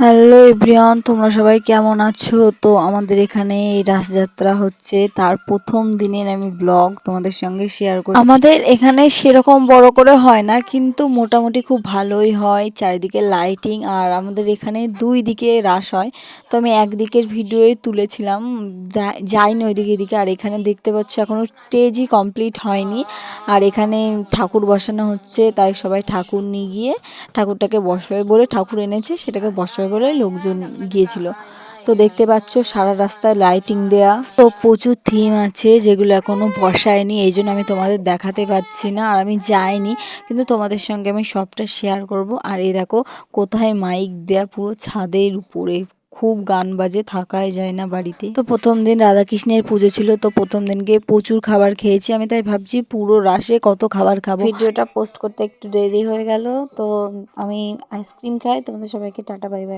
Hello everyone, তোমরা সবাই কেমন আছো? তো আমাদের এখানে এই রাসযাত্রা হচ্ছে, তার প্রথম দিনের আমি ব্লগ তোমাদের সঙ্গে শেয়ার করছি। আমাদের এখানে সেরকম বড় করে হয় না, কিন্তু মোটামুটি খুব ভালোই হয়। চারিদিকে লাইটিং, আর আমাদের এখানে দুই দিকে রাস হয়। তো আমি একদিকের ভিডিওই তুলেছিলাম, যাইনি ওইদিকে এদিকে। আর এখানে দেখতে পাচ্ছ এখনও স্টেজই কমপ্লিট হয়নি, আর এখানে ঠাকুর বসানো হচ্ছে, তাই সবাই ঠাকুর নিয়ে গিয়ে ঠাকুরটাকে বসাবে বলে, ঠাকুর এনেছে সেটাকে বসাবে বলে লোকজন গিয়েছিল। তো দেখতে পাচ্ছ সারা রাস্তায় লাইটিং দেয়া, তো প্রচুর থিম আছে যেগুলো এখনো বসায়নি, এই জন্য আমি তোমাদের দেখাতে পাচ্ছি না। আর আমি যাইনি, কিন্তু তোমাদের সঙ্গে আমি সবটা শেয়ার করব। আর এই দেখো কোথায় মাইক দেয়া, পুরো ছাদের উপরে খুব গান বাজে, থাকাই যায় না বাড়িতে। তো প্রথম দিন রাধাকৃষ্ণের পুজো ছিল, তো প্রথম দিনকে প্রচুর খাবার খেয়েছি আমি, তাই ভাবছি পুরো রাসে কত খাবার খাবো। ভিডিওটা পোস্ট করতে একটু দেরি হয়ে গেল, তো আমি আইসক্রিম খাই। তোমাদের সবাইকে টাটা, বাই বাই।